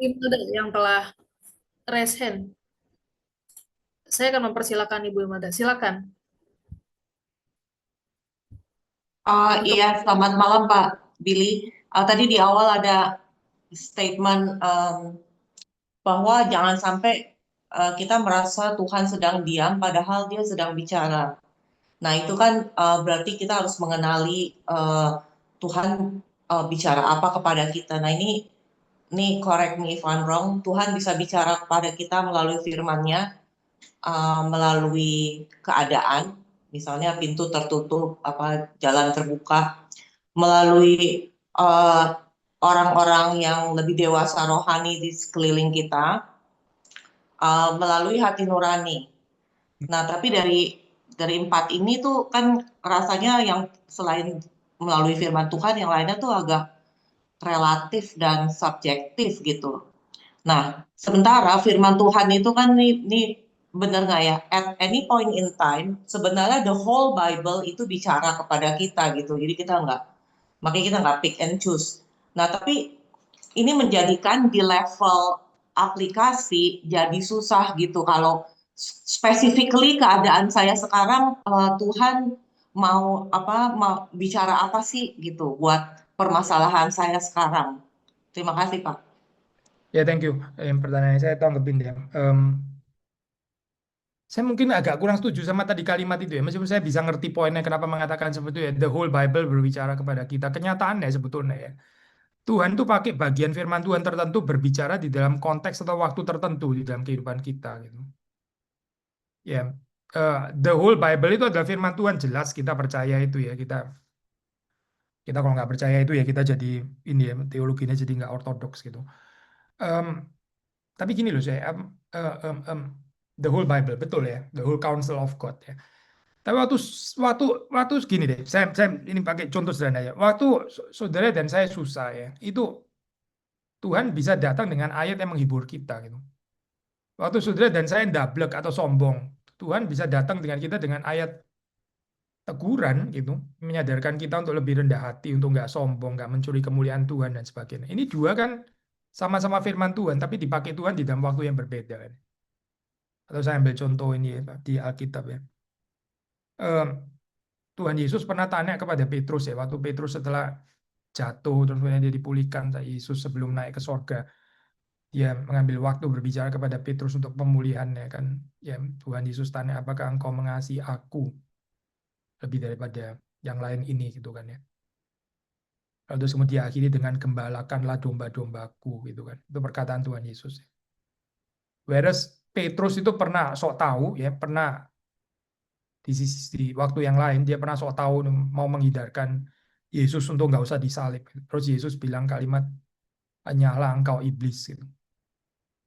Imelda yang telah raise hand. Saya akan mempersilakan Ibu Imelda. Silakan. Iya, Untuk selamat malam Pak Billy. Tadi di awal ada statement bahwa jangan sampai kita merasa Tuhan sedang diam padahal Dia sedang bicara. Nah, itu kan berarti kita harus mengenali Tuhan bicara apa kepada kita. Nah, ini correct me if I'm wrong. Tuhan bisa bicara kepada kita melalui firman-Nya, melalui keadaan, misalnya pintu tertutup, apa jalan terbuka, melalui uh, orang-orang yang lebih dewasa rohani di sekeliling kita, melalui hati nurani. Nah, tapi dari empat ini tuh kan rasanya yang selain melalui firman Tuhan, yang lainnya tuh agak relatif dan subjektif gitu. Nah, sementara firman Tuhan itu kan nih bener nggak ya? At any point in time, sebenarnya the whole Bible itu bicara kepada kita gitu. Jadi makanya kita nggak pick and choose. Nah, tapi ini menjadikan di level aplikasi jadi susah gitu. Kalau specifically keadaan saya sekarang, Tuhan mau bicara apa sih gitu buat permasalahan saya sekarang. Terima kasih Pak. Ya, thank you. Yang pertanyaan saya tanggepin ya. Saya mungkin agak kurang setuju sama tadi kalimat itu ya. Meskipun saya bisa ngerti poinnya kenapa mengatakan seperti itu ya. The whole Bible berbicara kepada kita. Kenyataannya sebetulnya ya. Tuhan tuh pakai bagian firman Tuhan tertentu berbicara di dalam konteks atau waktu tertentu di dalam kehidupan kita gitu. Ya, the whole Bible itu adalah firman Tuhan, jelas kita percaya itu ya. Kita kalau nggak percaya itu ya kita jadi ini ya, teologinya jadi nggak ortodoks gitu. Em, tapi gini loh saya, the whole Bible betul ya, the whole counsel of God ya. Tapi waktu waktu gini deh, saya ini pakai contoh sederhana ya. Waktu saudara dan saya susah ya, itu Tuhan bisa datang dengan ayat yang menghibur kita gitu. Waktu saudara dan saya ndablek atau sombong, Tuhan bisa datang dengan kita dengan ayat teguran gitu, menyadarkan kita untuk lebih rendah hati, untuk nggak sombong, nggak mencuri kemuliaan Tuhan dan sebagainya. Ini dua kan sama-sama firman Tuhan, tapi dipakai Tuhan di dalam waktu yang berbeda kan. Atau saya ambil contoh ini ya, Pak, di Alkitab ya. Em, Tuhan Yesus pernah tanya kepada Petrus ya, waktu Petrus setelah jatuh terus kemudian dia dipulihkan sama Yesus sebelum naik ke sorga, dia mengambil waktu berbicara kepada Petrus untuk pemulihannya kan. Ya, Tuhan Yesus tanya, apakah engkau mengasihi aku lebih daripada yang lain ini gitu kan ya. Lalu terus kemudian diakhiri dengan gembalakanlah domba-dombaku gitu kan. Itu perkataan Tuhan Yesus. Whereas Petrus itu pernah sok tahu ya, pernah di waktu yang lain dia pernah sok tahu mau menghindarkan Yesus untuk nggak usah disalib. Terus Yesus bilang kalimat, hanyalah engkau iblis gitu.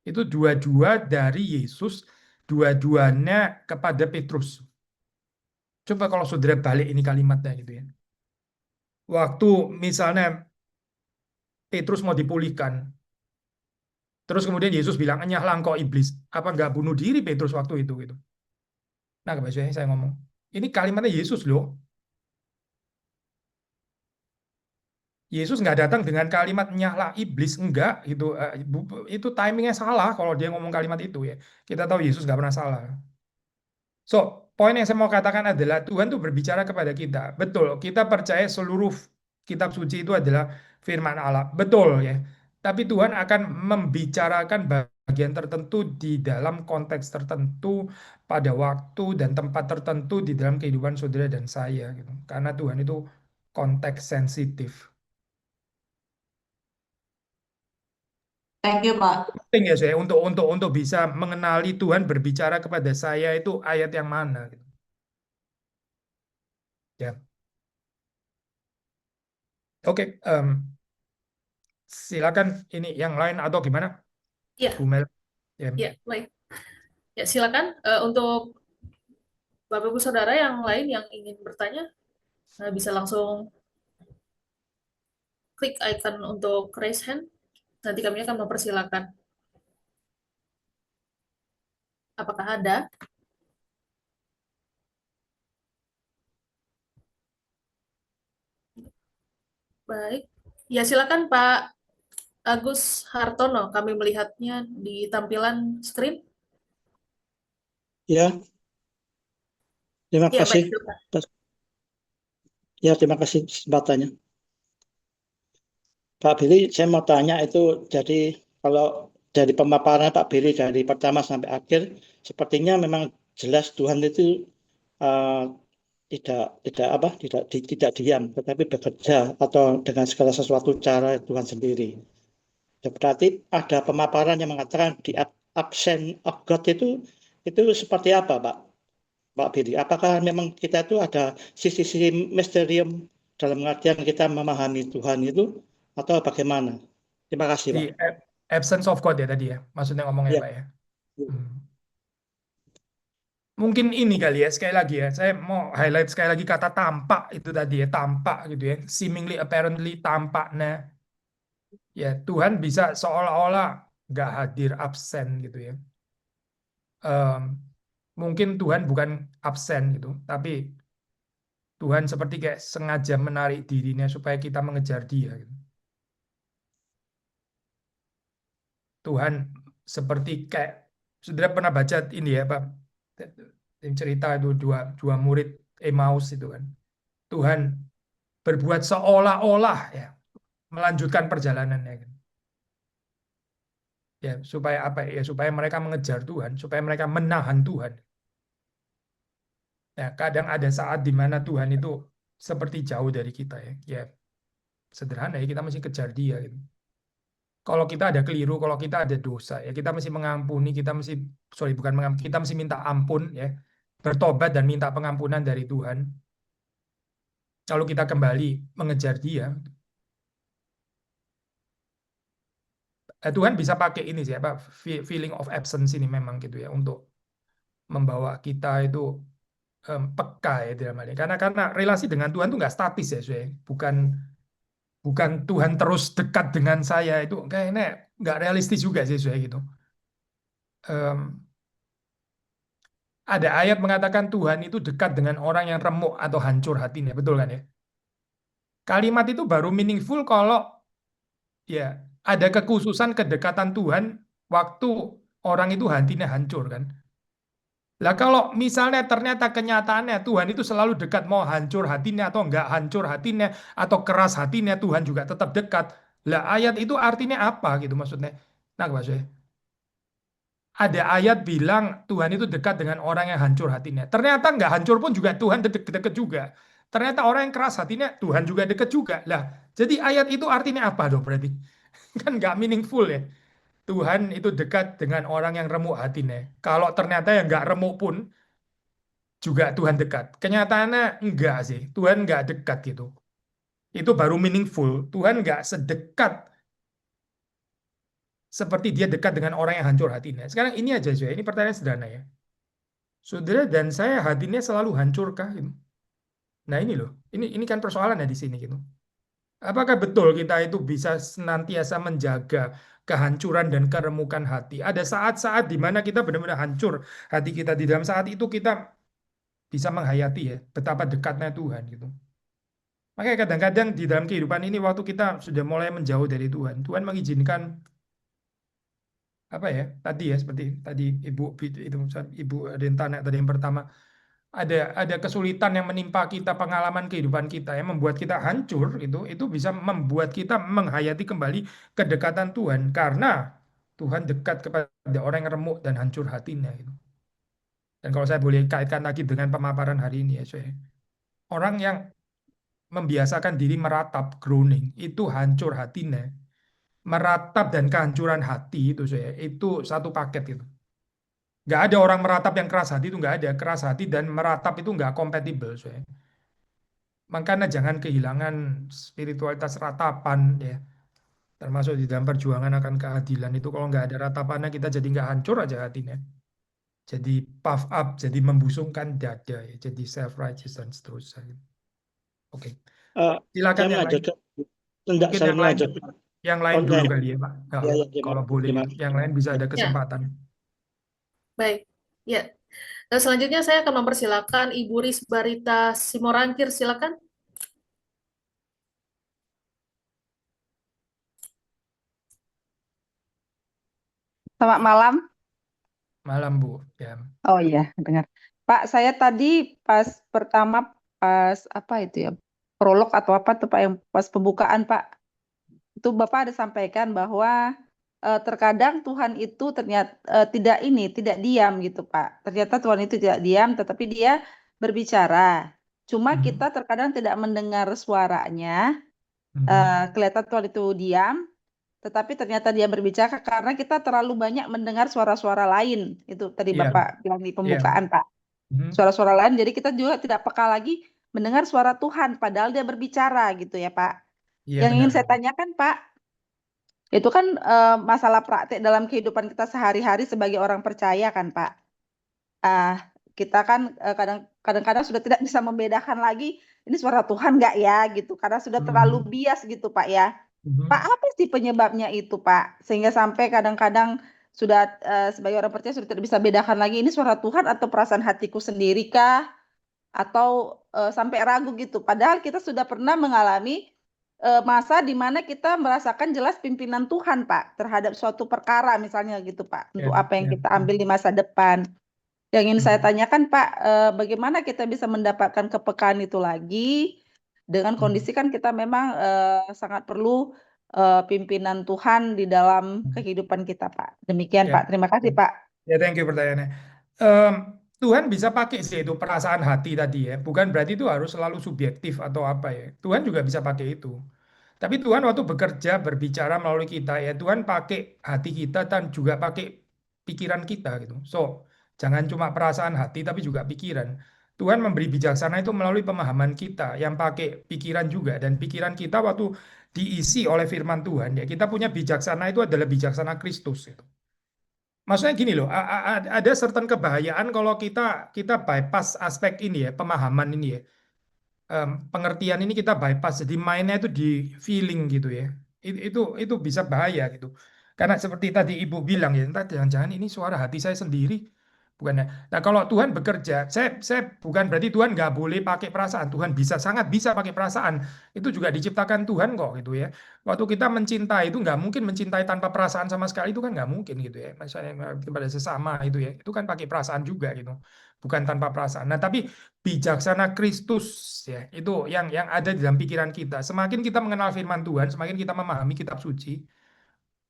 Itu dua-dua dari Yesus, dua-duanya kepada Petrus. Coba kalau saudara balik ini kalimatnya gitu ya. Waktu misalnya Petrus mau dipulihkan, terus kemudian Yesus bilang, enyahlah engkau iblis. Apa nggak bunuh diri Petrus waktu itu gitu? Nah, maksudnya saya ngomong. Ini kalimatnya Yesus loh. Yesus nggak datang dengan kalimat nyahlah iblis, enggak gitu. Itu timingnya salah kalau dia ngomong kalimat itu ya. Kita tahu Yesus nggak pernah salah. So, poin yang saya mau katakan adalah Tuhan tuh berbicara kepada kita. Betul, kita percaya seluruh kitab suci itu adalah firman Allah. Betul ya. Tapi Tuhan akan membicarakan bagian tertentu di dalam konteks tertentu pada waktu dan tempat tertentu di dalam kehidupan saudara dan saya gitu. Karena Tuhan itu konteks sensitif. Thank you Pak. Penting ya saya untuk bisa mengenali Tuhan berbicara kepada saya itu ayat yang mana gitu. Ya. Oke, silakan ini yang lain atau gimana? ya, Bu Mel. Ya. ya, baik. Ya, silakan untuk Bapak Ibu Saudara yang lain yang ingin bertanya bisa langsung klik icon untuk raise hand. Nanti kami akan mempersilakan. Apakah ada? Baik. Ya, silakan Pak Agus Hartono, kami melihatnya di tampilan stream. Ya, terima Ya, baik, kasih. silakan. Ya, terima kasih kesempatannya. Pak Billy, saya mau tanya itu, jadi kalau dari pemaparan Pak Billy dari pertama sampai akhir, sepertinya memang jelas Tuhan itu eh, tidak diam, tetapi bekerja atau dengan segala sesuatu cara Tuhan sendiri. Ya, berarti ada pemaparan yang mengatakan di absence of God itu seperti apa, Pak Billy? Apakah memang kita itu ada sisi-sisi misterium dalam pengertian kita memahami Tuhan itu atau bagaimana? Terima kasih, Pak. Di absence of God ya tadi ya, maksudnya ngomongnya Ya. Pak ya. Mungkin ini kali ya, sekali lagi ya, saya mau highlight sekali lagi kata tampak itu tadi ya, tampak gitu ya, seemingly apparently tampaknya. Ya, Tuhan bisa seolah-olah nggak hadir, absen gitu ya. Mungkin Tuhan bukan absen gitu, tapi Tuhan seperti kayak sengaja menarik dirinya supaya kita mengejar Dia gitu. Tuhan seperti kayak, saudara pernah baca ini ya Pak, yang cerita itu dua murid Emmaus itu kan. Tuhan berbuat seolah-olah ya melanjutkan perjalanannya kan. Ya, supaya apa ya? Supaya mereka mengejar Tuhan, supaya mereka menahan Tuhan. Ya, kadang ada saat di mana Tuhan itu seperti jauh dari kita ya. Ya, sederhana ya, kita mesti kejar Dia gitu. Kalau kita ada keliru, kalau kita ada dosa, ya kita mesti mengampuni, bukan mengampuni, kita mesti minta ampun ya, bertobat dan minta pengampunan dari Tuhan. Lalu kita kembali mengejar Dia. Tuhan bisa pakai ini sih, apa feeling of absence ini memang gitu ya, untuk membawa kita itu peka ya dalam hal ini. Karena relasi dengan Tuhan itu nggak statis ya, bukan Tuhan terus dekat dengan saya, itu kayaknya nggak realistis juga sih gitu. Ada ayat mengatakan Tuhan itu dekat dengan orang yang remuk atau hancur hatinya, betul kan ya? Kalimat itu baru meaningful kalau ya ada kekhususan kedekatan Tuhan waktu orang itu hatinya hancur kan. Lah kalau misalnya ternyata kenyataannya Tuhan itu selalu dekat, mau hancur hatinya atau enggak hancur hatinya atau keras hatinya, Tuhan juga tetap dekat. Lah ayat itu artinya apa gitu maksudnya? Nah maksudnya ada ayat bilang Tuhan itu dekat dengan orang yang hancur hatinya. Ternyata enggak hancur pun juga Tuhan dekat juga. Ternyata orang yang keras hatinya Tuhan juga dekat juga. Lah, jadi ayat itu artinya apa dong berarti? Kan enggak meaningful ya. Tuhan itu dekat dengan orang yang remuk hatinya. Kalau ternyata yang enggak remuk pun juga Tuhan dekat. Kenyataannya enggak sih. Tuhan enggak dekat gitu. Itu baru meaningful. Tuhan enggak sedekat seperti dia dekat dengan orang yang hancur hatinya. Sekarang ini aja, ini pertanyaan sederhana ya. Saudara dan saya hatinya selalu hancurkah? Gitu. Nah ini loh, ini kan persoalannya di sini gitu. Apakah betul kita itu bisa senantiasa menjaga kehancuran dan keremukan hati? Ada saat-saat di mana kita benar-benar hancur hati kita. Di dalam saat itu kita bisa menghayati ya betapa dekatnya Tuhan gitu. Makanya kadang-kadang di dalam kehidupan ini waktu kita sudah mulai menjauh dari Tuhan, Tuhan mengizinkan apa ya tadi ya seperti tadi Ibu Rentana tadi yang pertama, ada kesulitan yang menimpa kita, pengalaman kehidupan kita yang membuat kita hancur, itu bisa membuat kita menghayati kembali kedekatan Tuhan karena Tuhan dekat kepada orang yang remuk dan hancur hatinya gitu. Dan kalau saya boleh kaitkan lagi dengan pemaparan hari ini ya, orang yang membiasakan diri meratap, groaning, itu hancur hatinya. Meratap dan kehancuran hati itu satu paket gitu. Nggak ada orang meratap yang keras hati, itu nggak ada. Keras hati dan meratap itu nggak kompatibel. Makanya jangan kehilangan spiritualitas ratapan ya. Termasuk di dalam perjuangan akan keadilan itu, kalau nggak ada ratapannya kita jadi nggak hancur aja hatinya. Jadi puff up, jadi membusungkan dada ya, jadi self righteous dan seterusnya. Oke. Silakan Saya yang lain. melanjutkan. Tidak, Mungkin saya yang lain, melanjutkan. dulu Oke. kali ya Pak. Ya, Kalau terima boleh, kasih. yang lain bisa ada Ya, kesempatan. baik. Ya. Dan selanjutnya saya akan mempersilakan Ibu Risbarita Simorangkir, silakan. Selamat malam. Malam Bu. Ya. Oh iya, dengar. Pak, saya tadi pas apa itu ya? Prolog atau apa tuh Pak yang pas pembukaan Pak. Itu Bapak ada sampaikan bahwa terkadang Tuhan itu ternyata tidak diam gitu Pak. Ternyata Tuhan itu tidak diam tetapi dia berbicara. Cuma Mhm. kita terkadang tidak mendengar suaranya. Mhm. Kelihatan Tuhan itu diam, tetapi ternyata dia berbicara karena kita terlalu banyak mendengar suara-suara lain. Itu tadi Iya, Bapak bilang di iya. pembukaan, Pak. Mhm. Suara-suara lain, jadi kita juga tidak peka lagi mendengar suara Tuhan, padahal dia berbicara gitu ya, Pak. Iya Yang ingin benar. saya tanyakan, Pak, itu kan masalah praktek dalam kehidupan kita sehari-hari sebagai orang percaya kan, Pak. Kita kan kadang-kadang sudah tidak bisa membedakan lagi ini suara Tuhan nggak ya gitu, karena sudah terlalu Mhm. bias gitu, Pak ya. Pak, Mhm. apa sih penyebabnya itu, Pak? Sehingga sampai kadang-kadang sudah sebagai orang percaya sudah tidak bisa bedakan lagi ini suara Tuhan atau perasaan hatiku sendiri kah? Atau sampai ragu gitu. Padahal kita sudah pernah mengalami masa di mana kita merasakan jelas pimpinan Tuhan, Pak, terhadap suatu perkara misalnya gitu, Pak, Ya, untuk apa yang ya. kita ambil di masa depan. Yang ingin saya Mhm. tanyakan, Pak, bagaimana kita bisa mendapatkan kepekaan itu lagi dengan Mhm. kondisi kan kita memang sangat perlu pimpinan Tuhan di dalam kehidupan kita, Pak. Demikian, Ya. Pak. Terima kasih, Pak. Ya, thank you pertanyaannya. Em, Tuhan bisa pakai sih itu perasaan hati tadi ya. Bukan berarti itu harus selalu subjektif atau apa ya. Tuhan juga bisa pakai itu. Tapi Tuhan waktu bekerja berbicara melalui kita ya Tuhan pakai hati kita dan juga pakai pikiran kita gitu. So, jangan cuma perasaan hati tapi juga pikiran. Tuhan memberi bijaksana itu melalui pemahaman kita yang pakai pikiran juga dan pikiran kita waktu diisi oleh firman Tuhan ya kita punya bijaksana itu adalah bijaksana Kristus itu. Maksudnya gini loh, ada certain kebahayaan kalau kita bypass aspek ini ya, pemahaman ini ya. Pengertian ini kita bypass, jadi mainnya itu di feeling gitu ya. Itu bisa bahaya gitu. Karena seperti tadi Ibu bilang ya, entah jangan-jangan ini suara hati saya sendiri, bukan ya. Nah kalau Tuhan bekerja, saya bukan berarti Tuhan nggak boleh pakai perasaan. Tuhan bisa sangat bisa pakai perasaan. Itu juga diciptakan Tuhan kok gitu ya. Waktu kita mencintai itu nggak mungkin mencintai tanpa perasaan sama sekali itu kan nggak mungkin gitu ya. Misalnya kepada sesama itu ya, itu kan pakai perasaan juga gitu, bukan tanpa perasaan. Nah tapi bijaksana Kristus ya itu yang ada di dalam pikiran kita. Semakin kita mengenal firman Tuhan, semakin kita memahami kitab suci,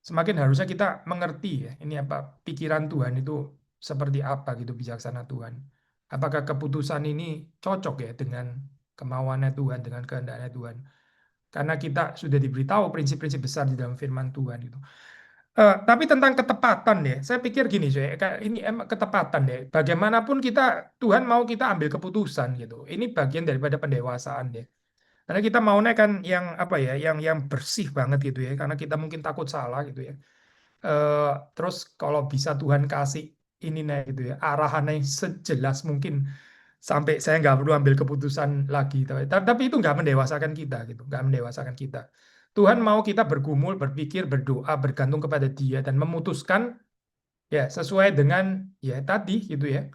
semakin harusnya kita mengerti ya ini apa pikiran Tuhan itu seperti apa gitu bijaksana Tuhan. Apakah keputusan ini cocok ya dengan kemauannya Tuhan, dengan kehendaknya Tuhan. Karena kita sudah diberitahu prinsip-prinsip besar di dalam firman Tuhan itu. Tapi tentang ketepatan ya, saya pikir gini sih, kayak ini emang ketepatan ya. Bagaimanapun kita, Tuhan mau kita ambil keputusan gitu. Ini bagian daripada pendewasaan ya. Karena kita maunya kan yang apa ya, yang bersih banget gitu ya. Karena kita mungkin takut salah gitu ya. Terus kalau bisa Tuhan kasih ini nih gitu ya, arahannya yang sejelas mungkin sampai saya nggak perlu ambil keputusan lagi. Tapi itu nggak mendewasakan kita gitu, nggak mendewasakan kita. Tuhan mau kita bergumul, berpikir, berdoa, bergantung kepada Dia dan memutuskan ya sesuai dengan ya tadi gitu ya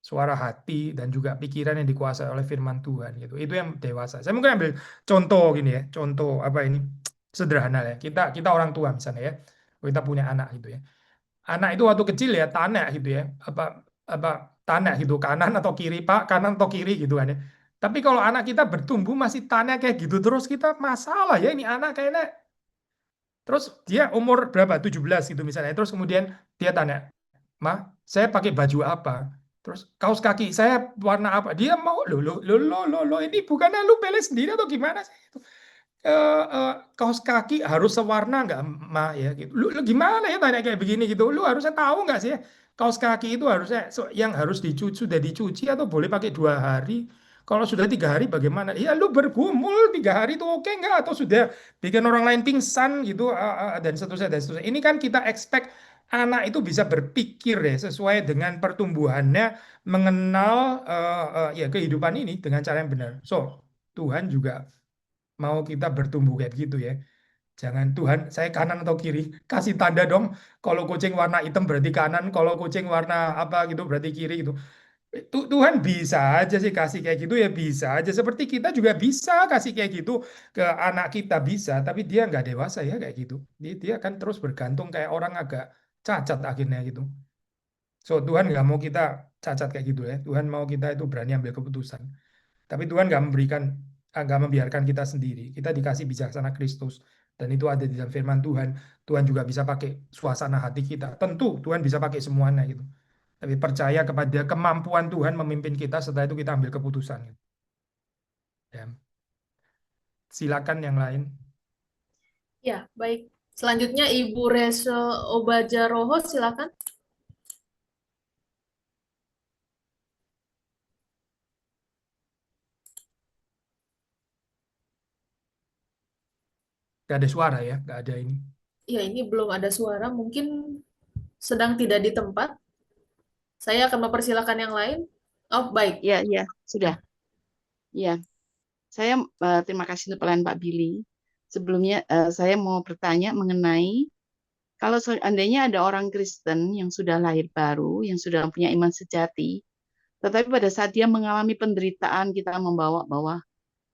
suara hati dan juga pikiran yang dikuasai oleh firman Tuhan gitu. Itu yang dewasa. Saya mungkin ambil contoh gini ya, contoh apa ini sederhana ya. Kita orang tua misalnya ya, kita punya anak gitu ya. Anak itu waktu kecil ya tanya gitu ya, apa tanya gitu kanan atau kiri Pak, kanan atau kiri gitu kan ya. Tapi kalau anak kita bertumbuh masih tanya kayak gitu terus kita masalah ya ini anak kayaknya. Terus dia umur berapa? 17 gitu misalnya. Terus kemudian dia tanya, "Ma, saya pakai baju apa?" Terus kaos kaki saya warna apa? Dia mau lo ini bukannya lu pilih sendiri atau gimana sih? Kaos kaki harus sewarna nggak, Ma ya gitu. Lu gimana ya tanya kayak begini gitu? Lu harusnya tahu nggak sih ya, kaos kaki itu harusnya yang harus dicuci sudah dicuci atau boleh pakai 2 hari? Kalau sudah 3 hari bagaimana? Ya lu bergumul 3 hari itu oke nggak? Atau sudah bikin orang lain pingsan gitu dan seterusnya dan seterusnya. Ini kan kita expect anak itu bisa berpikir ya sesuai dengan pertumbuhannya mengenal ya kehidupan ini dengan cara yang benar. So Tuhan juga mau kita bertumbuh kayak gitu ya. Jangan Tuhan, saya kanan atau kiri, kasih tanda dong. Kalau kucing warna hitam berarti kanan, kalau kucing warna apa gitu berarti kiri gitu. Tuhan bisa aja sih kasih kayak gitu ya bisa aja. Seperti kita juga bisa kasih kayak gitu ke anak kita bisa, tapi dia nggak dewasa ya kayak gitu. Dia kan terus bergantung kayak orang agak cacat akhirnya gitu. So Tuhan nggak mau kita cacat kayak gitu ya. Tuhan mau kita itu berani ambil keputusan. Tapi Tuhan nggak membiarkan kita sendiri. Kita dikasih bijaksana Kristus dan itu ada di dalam firman Tuhan. Tuhan juga bisa pakai suasana hati kita. Tentu Tuhan bisa pakai semuanya gitu. Tapi percaya kepada kemampuan Tuhan memimpin kita, setelah itu kita ambil keputusan gitu. Ya. Silakan yang lain. Ya, baik. Selanjutnya Ibu Rachel Obajaroho, silakan. Gak ada suara ya, gak ada ini. Ya, ini belum ada suara, mungkin sedang tidak di tempat. Saya akan mempersilakan yang lain. Oh, baik. Ya, sudah. Ya, saya terima kasih untuk pelayan Pak Billy. Sebelumnya saya mau bertanya mengenai kalau seandainya ada orang Kristen yang sudah lahir baru, yang sudah punya iman sejati, tetapi pada saat dia mengalami penderitaan, kita membawa bahwa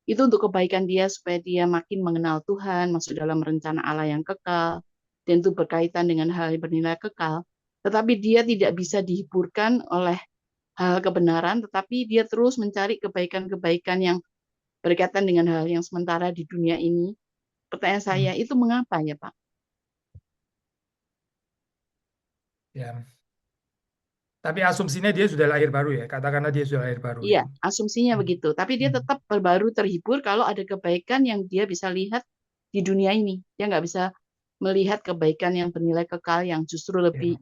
itu untuk kebaikan dia supaya dia makin mengenal Tuhan, masuk dalam rencana Allah yang kekal, dan itu berkaitan dengan hal yang bernilai kekal. Tetapi dia tidak bisa dihiburkan oleh hal kebenaran, tetapi dia terus mencari kebaikan-kebaikan yang berkaitan dengan hal yang sementara di dunia ini. Pertanyaan saya, itu mengapa ya Pak? Ya. Tapi asumsinya dia sudah lahir baru ya, katakanlah dia sudah lahir baru. Iya, Gitu. asumsinya begitu. Tapi dia tetap baru terhibur kalau ada kebaikan yang dia bisa lihat di dunia ini. Dia nggak bisa melihat kebaikan yang bernilai kekal yang justru lebih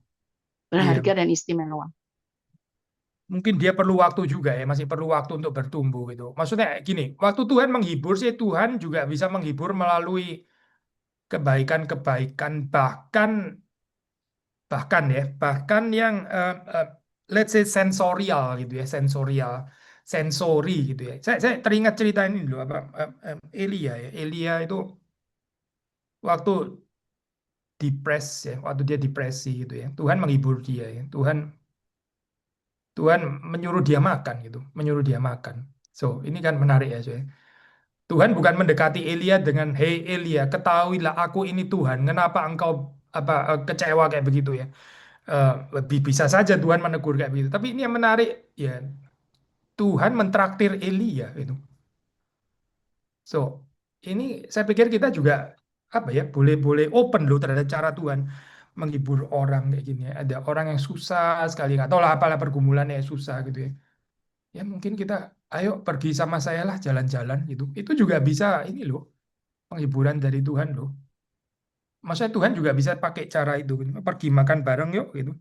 berharga dan istimewa. Mungkin dia perlu waktu juga ya, masih perlu waktu untuk bertumbuh gitu. Maksudnya gini, waktu Tuhan menghibur sih, Tuhan juga bisa menghibur melalui kebaikan-kebaikan, bahkan yang let's say sensorial gitu ya, sensori gitu ya. Saya teringat cerita ini dulu apa Elia itu waktu waktu dia depresi gitu ya. Tuhan menghibur dia ya. Tuhan menyuruh dia makan gitu, menyuruh dia makan. So, ini kan menarik ya, Soe. Tuhan bukan mendekati Elia dengan, "Hei Elia, ketahuilah aku ini Tuhan. Kenapa engkau kecewa kayak begitu ya?" Bisa saja Tuhan menegur kayak begitu. Tapi ini yang menarik ya, Tuhan mentraktir Elia itu. So, ini saya pikir kita juga boleh open loh terhadap cara Tuhan menghibur orang kayak gini ya. Ada orang yang susah sekali, nggak tahu lah apalah pergumulannya susah gitu ya. Ya mungkin kita ayo pergi sama saya lah jalan-jalan gitu. Itu juga bisa ini loh, penghiburan dari Tuhan loh. Maksudnya Tuhan juga bisa pakai cara itu gitu. Pergi makan bareng yuk gitu.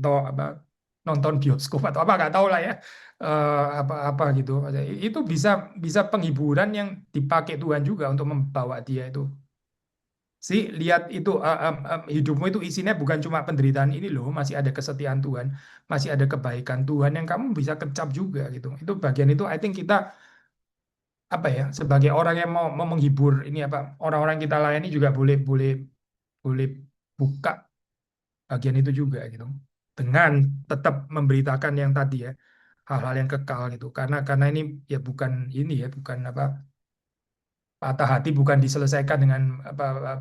Atau nonton bioskop atau apa nggak tahu lah ya. Apa gitu. Itu bisa penghiburan yang dipakai Tuhan juga untuk membawa dia itu. Lihat itu hidupmu itu isinya bukan cuma penderitaan ini loh, masih ada kesetiaan Tuhan, masih ada kebaikan Tuhan yang kamu bisa kecap juga gitu. Itu bagian itu I think kita sebagai orang yang mau menghibur ini orang-orang kita layani juga boleh buka bagian itu juga gitu. Dengan tetap memberitakan yang tadi ya, hal-hal yang kekal gitu. Karena ini ya bukan patah hati bukan diselesaikan dengan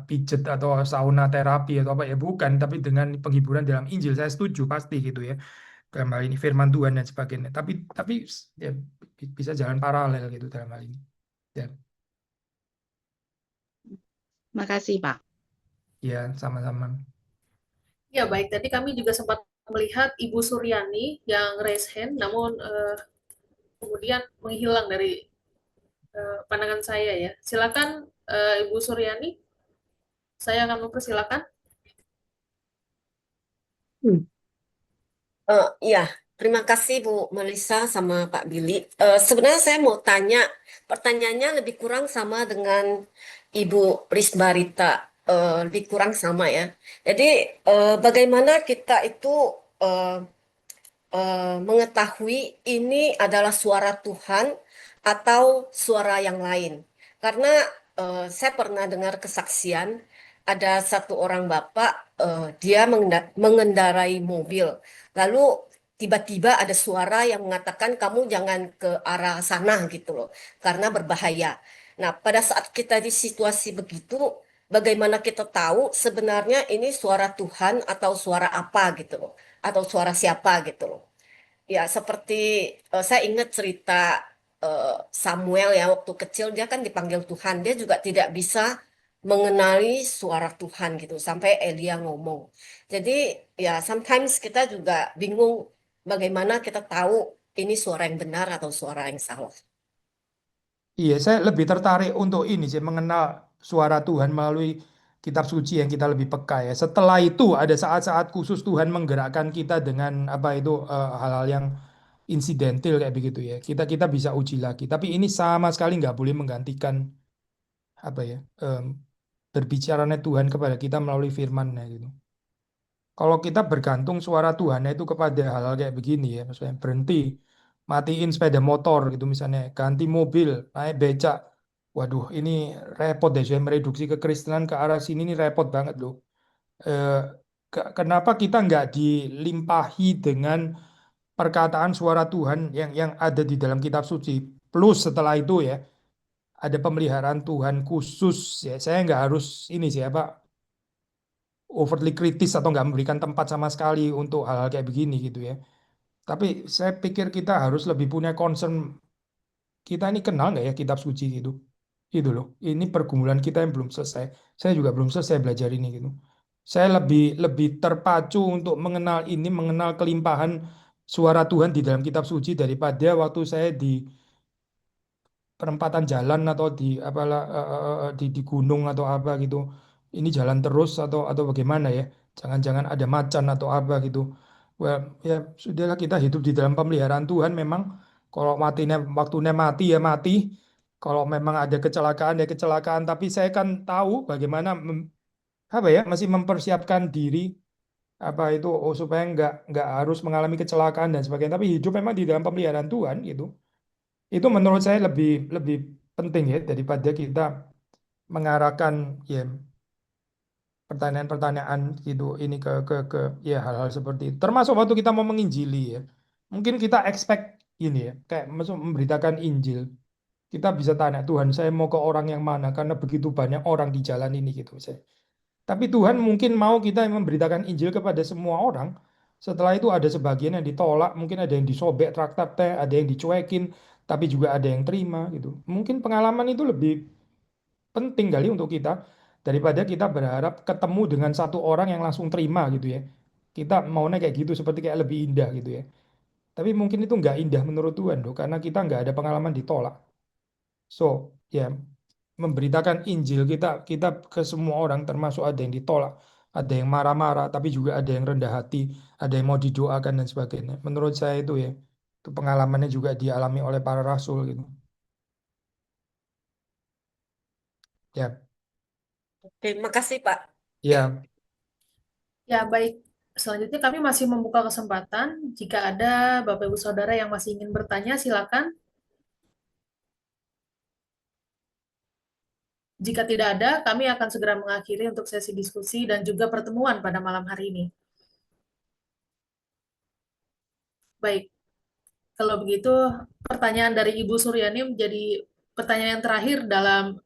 pijet atau sauna terapi atau apa ya, bukan, tapi dengan penghiburan dalam Injil. Saya setuju pasti gitu ya, dalam hal ini firman Tuhan dan sebagainya, tapi ya bisa jalan paralel gitu dalam hal ini ya. Makasih Pak. Ya, sama-sama. Ya, baik. Tadi kami juga sempat melihat Ibu Suryani yang raise hand, namun kemudian menghilang dari pandangan saya ya. Silakan Ibu Suryani, saya akan mempersilakan. Iya, terima kasih Bu Melisa sama Pak Billy. Sebenarnya saya mau tanya, pertanyaannya lebih kurang sama dengan Ibu Risbarita, lebih kurang sama ya. Jadi bagaimana kita itu eh, mengetahui ini adalah suara Tuhan atau suara yang lain? Karena saya pernah dengar kesaksian ada satu orang bapak, dia mengendarai mobil. Lalu tiba-tiba ada suara yang mengatakan kamu jangan ke arah sana gitu loh, karena berbahaya. Nah, pada saat kita di situasi begitu, bagaimana kita tahu sebenarnya ini suara Tuhan atau suara apa gitu loh, atau suara siapa gitu loh. Ya, seperti saya ingat cerita Samuel ya, waktu kecil dia kan dipanggil Tuhan, dia juga tidak bisa mengenali suara Tuhan gitu sampai Elia ngomong. Jadi ya sometimes kita juga bingung bagaimana kita tahu ini suara yang benar atau suara yang salah. Iya, saya lebih tertarik untuk ini sih, mengenal suara Tuhan melalui kitab suci yang kita lebih peka ya. Setelah itu ada saat-saat khusus Tuhan menggerakkan kita dengan apa itu hal-hal yang insidental kayak begitu ya. Kita bisa uji lagi. Tapi ini sama sekali nggak boleh menggantikan apa ya berbicaranya Tuhan kepada kita melalui firman-Nya gitu. Kalau kita bergantung suara Tuhan itu kepada hal-hal kayak begini ya, maksudnya berhenti, matiin sepeda motor gitu misalnya, ganti mobil, naik becak. Waduh, ini repot deh, saya mereduksi kekristenan ke arah sini ini repot banget loh. Eh, Kenapa kita nggak dilimpahi dengan perkataan suara Tuhan yang ada di dalam kitab suci? Plus setelah itu ya, ada pemeliharaan Tuhan khusus ya. Saya nggak harus ini siapa overly kritis atau nggak memberikan tempat sama sekali untuk hal-hal kayak begini gitu ya. Tapi saya pikir kita harus lebih punya concern, kita ini kenal nggak ya kitab suci gitu. Itu loh, ini pergumulan kita yang belum selesai. Saya juga belum selesai belajar ini gitu. Saya lebih lebih terpacu untuk mengenal ini, mengenal kelimpahan suara Tuhan di dalam kitab suci daripada waktu saya di perempatan jalan atau di apalah di gunung atau apa gitu. Ini jalan terus atau bagaimana ya? Jangan-jangan ada macan atau apa gitu. Well, ya sudahlah, kita hidup di dalam pemeliharaan Tuhan memang. Kalau matinya waktunya mati ya mati. Kalau memang ada kecelakaan ya kecelakaan. Tapi saya kan tahu bagaimana apa ya, masih mempersiapkan diri apa itu supaya nggak harus mengalami kecelakaan dan sebagainya. Tapi hidup memang di dalam pemeliharaan Tuhan gitu. Itu menurut saya lebih lebih penting ya daripada kita mengarahkan ya pertanyaan-pertanyaan gitu ini ke ya hal-hal seperti itu. Termasuk waktu kita mau menginjili ya. Mungkin kita expect ini ya, kayak masuk memberitakan Injil. Kita bisa tanya, Tuhan, saya mau ke orang yang mana karena begitu banyak orang di jalan ini gitu misalnya. Tapi Tuhan mungkin mau kita memberitakan Injil kepada semua orang. Setelah itu ada sebagian yang ditolak, mungkin ada yang disobek traktat teh, ada yang dicuekin, tapi juga ada yang terima gitu. Mungkin pengalaman itu lebih penting kali untuk kita daripada kita berharap ketemu dengan satu orang yang langsung terima gitu ya. Kita maunya kayak gitu, seperti kayak lebih indah gitu ya. Tapi mungkin itu nggak indah menurut Tuhan loh, karena kita nggak ada pengalaman ditolak. So, ya memberitakan Injil kita kita ke semua orang, termasuk ada yang ditolak, ada yang marah-marah, tapi juga ada yang rendah hati, ada yang mau didoakan dan sebagainya. Menurut saya itu ya, itu pengalamannya juga dialami oleh para rasul gitu. Ya, Oke, makasih Pak. ya, Ya, baik. Selanjutnya kami masih membuka kesempatan. Jika ada Bapak Ibu Saudara yang masih ingin bertanya, silakan. Jika tidak ada, kami akan segera mengakhiri untuk sesi diskusi dan juga pertemuan pada malam hari ini. Baik, kalau begitu pertanyaan dari Ibu Suryani menjadi pertanyaan yang terakhir dalam